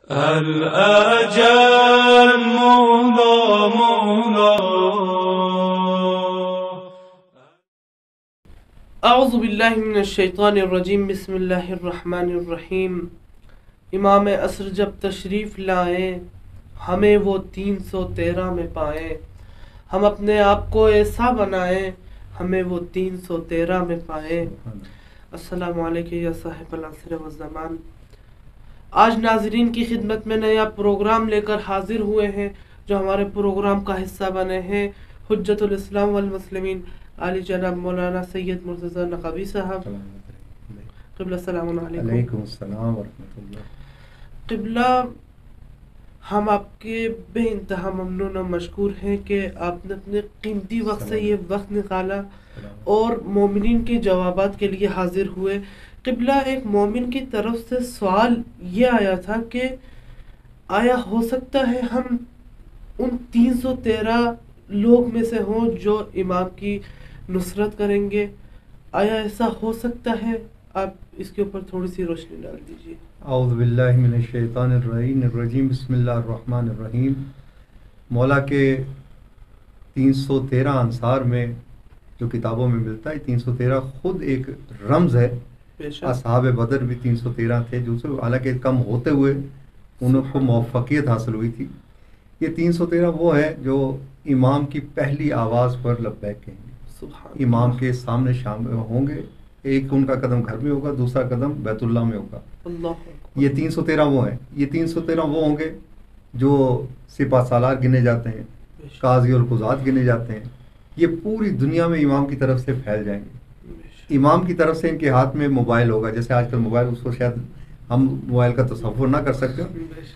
الأجل مولا مولا. اعوذ باللہ من الشیطان الرجیم. بسم اللہ الرحمن الرحیم. امام عصر جب تشریف لائیں ہمیں وہ 313 میں پائیں، ہم اپنے آپ کو ایسا بنائیں ہمیں وہ 313 میں پائیں. السلام علیکم یا صاحب العصر والزمان. آج ناظرین کی خدمت میں نیا پروگرام لے کر حاضر ہوئے ہیں جو ہمارے پروگرام کا حصہ بنے ہیں حجت الاسلام والمسلمین علی جناب مولانا سید مرتضی نقوی صاحب. قبلہ السلام علیکم. وعلیکم السلام ورحمۃ اللہ. قبلہ، ہم آپ کے بے انتہا ممنون و مشکور ہیں کہ آپ نے اپنے قیمتی وقت سے یہ وقت نکالا اور مومنین کے جوابات کے لیے حاضر ہوئے. قبلہ، ایک مومن کی طرف سے سوال یہ آیا تھا کہ آیا ہو سکتا ہے ہم ان 313 لوگ میں سے ہوں جو امام کی نصرت کریں گے؟ آیا ایسا ہو سکتا ہے؟ آپ اس کے اوپر تھوڑی سی روشنی ڈال دیجیے. اعوذ باللہ من الشیطان الرجیم. بسم اللہ الرحمن الرحیم. مولا کے 313 انصار میں جو کتابوں میں ملتا ہے، 313 خود ایک رمز ہے. اصحاب بدر بھی 313 تھے، جو سے حالانکہ کم ہوتے ہوئے ان کو موفقیت حاصل ہوئی تھی. یہ 313 وہ ہے جو امام کی پہلی آواز پر لبیک کہیں گے، امام کے سامنے شامل ہوں گے. ایک ان کا قدم گھر میں ہوگا، دوسرا قدم بیت اللہ میں ہوگا. یہ 313 وہ ہیں. یہ 313 وہ ہوں گے جو سپہ سالار گنے جاتے ہیں، قاضی القضات گنے جاتے ہیں. یہ پوری دنیا میں امام کی طرف سے پھیل جائیں گے. امام کی طرف سے ان کے ہاتھ میں موبائل ہوگا، جیسے آج کل موبائل، اس کو شاید ہم موبائل کا تصور نہ کر سکتے.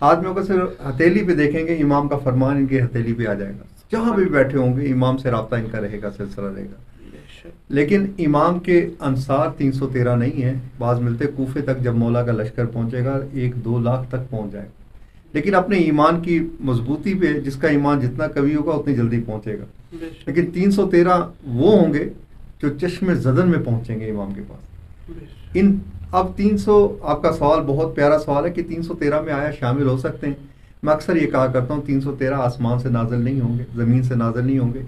ہاتھ میں ہوگا، صرف ہتھیلی پہ دیکھیں گے امام کا فرمان ان کی ہتھیلی پہ آ جائے گا. جہاں بھی بیٹھے ہوں گے امام سے رابطہ ان کا رہے گا، سلسلہ رہے گا. لیکن امام کے انصار 313 نہیں ہیں. بعض ملتے کوفے تک جب مولا کا لشکر پہنچے گا 1-2 لاکھ تک پہنچ جائے گا. لیکن اپنے ایمان کی مضبوطی پہ جس کا ایمان جتنا قوی ہوگا اتنی جلدی پہنچے گا. لیکن 313 وہ ہوں گے جو چشم زدن میں پہنچیں گے امام کے پاس. اب 300، آپ کا سوال بہت پیارا سوال ہے کہ 313 میں آیا شامل ہو سکتے ہیں. میں اکثر یہ کہا کرتا ہوں 313 آسمان سے نازل نہیں ہوں گے، زمین سے نازل نہیں ہوں گے.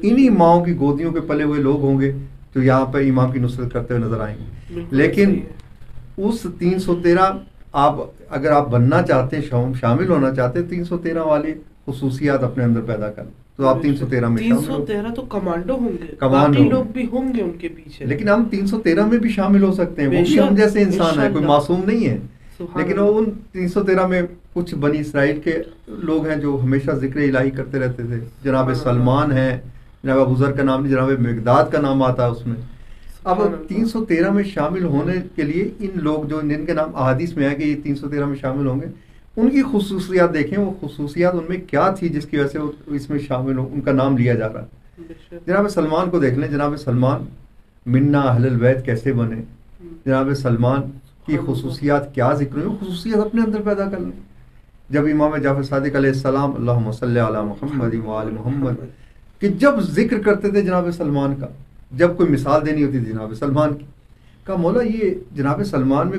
انہی ماؤں کی گودیوں کے پلے ہوئے لوگ ہوں گے جو یہاں پہ امام کی نصرت کرتے ہوئے نظر آئیں گے. لیکن اس 313 آپ اگر آپ بننا چاہتے ہیں، شامل ہونا چاہتے ہیں، 313 والی خصوصیات اپنے اندر پیدا کر تو آپ 313 میں شامل ہو. 313 تو کمانڈو ہوں گے، باقی لوگ بھی ہوں گے ان کے پیچھے. لیکن ہم 313 میں بھی شامل ہو سکتے ہیں. وہ بھی ہم جیسے انسان ہیں، کوئی معصوم نہیں ہے. لیکن ان 313 میں کچھ بنی اسرائیل کے لوگ ہیں جو ہمیشہ ذکر الہی کرتے رہتے تھے. جناب سلمان ہیں، جناب ابو ذر کا نام نہیں، جناب مقداد کا نام آتا ہے اس میں. اب 313 میں شامل ہونے کے لیے ان لوگ جو جن کے نام احادیث میں ہے کہ یہ 313 میں شامل ہوں گے، ان کی خصوصیات دیکھیں. وہ خصوصیات ان میں کیا تھی جس کی وجہ سے وہ اس میں شامل ہو، ان کا نام لیا جا رہا ہے. جناب سلمان کو دیکھ لیں. جناب سلمان منا اہل البیت کیسے بنے، جناب سلمان کی خصوصیات کیا ذکر ہوئی، خصوصیات اپنے اندر پیدا کر لیں. جب امام جعفر صادق علیہ السلام اللہم صلی علی محمد وآل محمد کہ جب ذکر کرتے تھے جناب سلمان کا، جب کوئی مثال دینی ہوتی تھی جناب سلمان کی، کہا مولا یہ جناب سلمان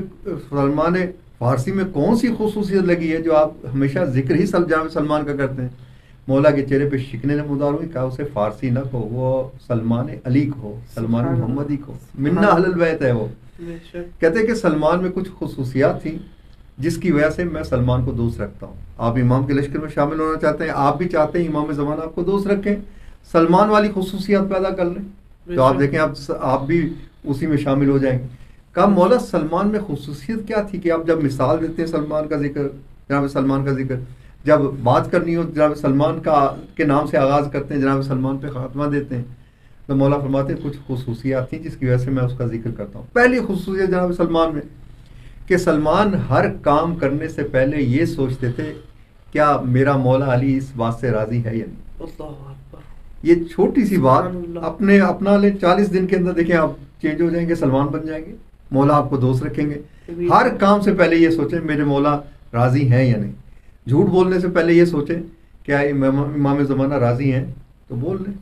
فارسی میں کون سی خصوصیت لگی ہے جو آپ ہمیشہ ذکر ہی جناب سلمان کا کرتے ہیں؟ مولا کے چہرے پہ شکنیں نمودار ہوئی. کہا اسے فارسی نہ کہو، وہ سلمان علی کو، سلمان محمدی کو، منا اہل البیت ہے وہ. کہتے ہیں کہ سلمان میں کچھ خصوصیات تھیں جس کی وجہ سے میں سلمان کو دوست رکھتا ہوں. آپ امام کے لشکر میں شامل ہونا چاہتے ہیں، آپ بھی چاہتے ہیں امام زمان آپ کو دوست رکھیں، سلمان والی خصوصیات پیدا کر لیں تو آپ دیکھیں آپ بھی اسی میں شامل ہو جائیں گے. کہا مولا سلمان میں خصوصیت کیا تھی کہ آپ جب مثال دیتے ہیں سلمان کا ذکر، جناب سلمان کا ذکر، جب بات کرنی ہو جناب سلمان کے نام سے آغاز کرتے ہیں، جناب سلمان پہ خاتمہ دیتے ہیں. تو مولا فرماتے ہیں کچھ خصوصیات تھیں جس کی وجہ سے میں اس کا ذکر کرتا ہوں. پہلی خصوصیت جناب سلمان میں کہ سلمان ہر کام کرنے سے پہلے یہ سوچتے تھے کیا میرا مولا علی اس بات سے راضی ہے یا نہیں. یہ چھوٹی سی بات اپنا لیں، 40 دن کے اندر دیکھیں آپ چینج ہو جائیں گے، سلمان بن جائیں گے، مولا آپ کو دوست رکھیں گے. ہر کام سے پہلے یہ سوچیں میرے مولا راضی ہیں یا نہیں. جھوٹ بولنے سے پہلے یہ سوچیں کیا امام زمانہ راضی ہیں تو بول لیں،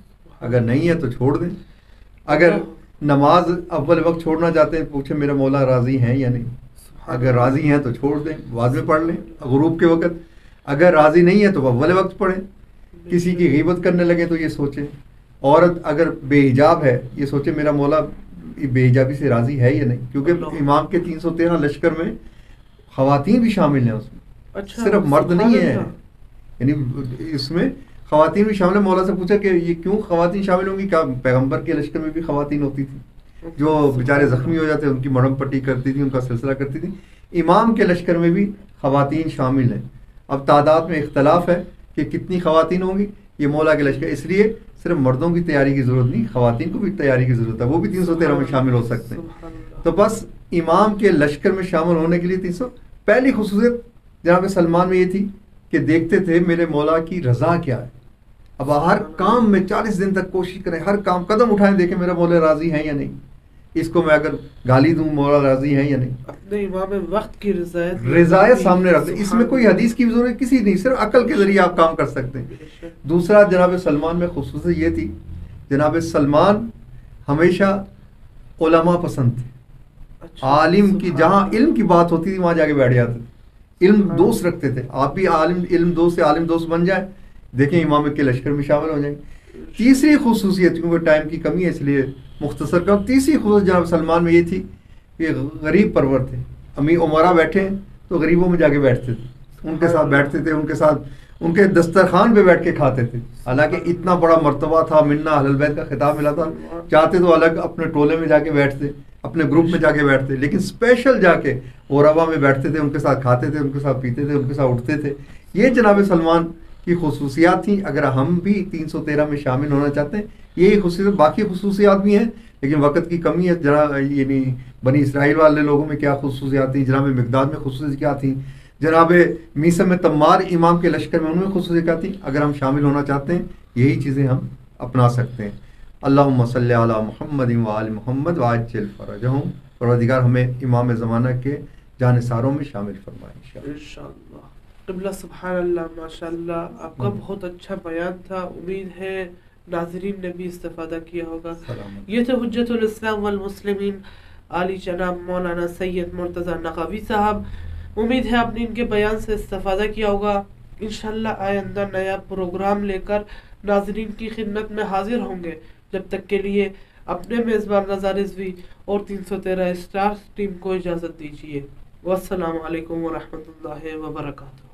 اگر نہیں ہے تو چھوڑ دیں. اگر نماز اول وقت چھوڑنا چاہتے ہیں پوچھیں میرا مولا راضی ہیں یا نہیں. اگر راضی ہیں تو چھوڑ دیں، بعد میں پڑھ لیں غروب کے وقت، اگر راضی نہیں ہے تو اول وقت پڑھیں. کسی کی غیبت کرنے لگے تو یہ سوچیں. عورت اگر بے حجاب ہے یہ سوچے میرا مولا بے حجابی سے راضی ہے یا نہیں، کیونکہ امام کے 313 لشکر میں خواتین بھی شامل ہیں، اس میں صرف مرد نہیں ہے، یعنی اس میں خواتین بھی شامل ہیں. مولا سے پوچھا کہ یہ کیوں خواتین شامل ہوں گی؟ کیا پیغمبر کے لشکر میں بھی خواتین ہوتی تھی جو بیچارے زخمی ہو جاتے، ان کی مرہم پٹی کرتی تھی، ان کا سلسلہ کرتی تھی. امام کے لشکر میں بھی خواتین شامل ہیں. اب تعداد میں اختلاف ہے کہ کتنی خواتین ہوں گی. یہ مولا کے لشکر، اس لیے صرف مردوں کی تیاری کی ضرورت نہیں، خواتین کو بھی تیاری کی ضرورت ہے، وہ بھی 313 میں شامل ہو سکتے ہیں. تو بس امام کے لشکر میں شامل ہونے کے لیے 300. پہلی خصوصیت جناب سلمان میں یہ تھی کہ دیکھتے تھے میرے مولا کی رضا کیا ہے. اب ہر کام میں 40 دن تک کوشش کریں، ہر کام قدم اٹھائیں، دیکھیں میرے مولا راضی ہیں یا نہیں. اس کو میں اگر گالی دوں مولا راضی ہیں یا نہیں. اپنے امام وقت کی رضایت سامنے رکھتے. اس میں کوئی حدیث کی ضرورت کسی نہیں، صرف عقل کے ذریعے آپ کام کر سکتے ہیں. دوسرا جناب سلمان میں خصوصیت یہ تھی، جناب سلمان ہمیشہ علماء پسند تھے. عالم کی جہاں علم کی بات ہوتی تھی وہاں جا کے بیٹھ جاتے تھے. علم دوست رکھتے تھے. آپ بھی علم دوست سے عالم دوست بن جائیں، دیکھیں امام کے لشکر میں شامل ہو جائیں. تیسری خصوصیت، کیونکہ ٹائم کی کمی ہے اس لیے مختصر کروں، تیسری خصوصیت جناب سلمان میں یہ تھی کہ غریب پرور تھے. امی عمرہ بیٹھے تو غریبوں میں جا کے بیٹھتے تھے، ان کے ساتھ بیٹھتے تھے، ان کے ساتھ ان کے دسترخوان پہ بیٹھ کے کھاتے تھے. حالانکہ اتنا بڑا مرتبہ تھا، منا اہل البیت کا خطاب ملا تھا. چاہتے تو الگ اپنے ٹولے میں جا کے بیٹھتے، اپنے گروپ میں جا کے بیٹھتے، لیکن اسپیشل جا کے غربا میں بیٹھتے تھے، ان کے ساتھ کھاتے تھے، ان کے ساتھ پیتے تھے، ان کے ساتھ اٹھتے تھے. یہ جناب سلمان کی خصوصیات تھیں. اگر ہم بھی 313 میں شامل ہونا چاہتے ہیں یہی خصوصیت، باقی خصوصیات بھی ہیں لیکن وقت کی کمی ہے. جناب یعنی بنی اسرائیل والے لوگوں میں کیا خصوصیات تھیں، جناب مقداد میں خصوصیت کیا تھیں، جناب میسم میں تمار امام کے لشکر میں ان میں خصوصیت کیا تھیں. اگر ہم شامل ہونا چاہتے ہیں یہی چیزیں ہم اپنا سکتے ہیں. اللہم صلی علی محمد و آل محمد وعجل فرجہم. پروردگار ہمیں امام زمانہ کے جانثاروں میں شامل فرمائے انشاءاللہ. قبلہ سبحان اللہ، ماشاء اللہ، آپ کا بہت اچھا بیان تھا. امید ہے ناظرین نے بھی استفادہ کیا ہوگا. یہ تھے حجت الاسلام والمسلمین عالی جناب مولانا سید مرتضی نقوی صاحب. امید ہے آپ نے ان کے بیان سے استفادہ کیا ہوگا. انشاءاللہ آئندہ نیا پروگرام لے کر ناظرین کی خدمت میں حاضر ہوں گے. جب تک کے لیے اپنے میزبان رضا رضوی اور 313 اسٹارز ٹیم کو اجازت دیجیے. والسلام علیکم ورحمۃ اللہ وبرکاتہ.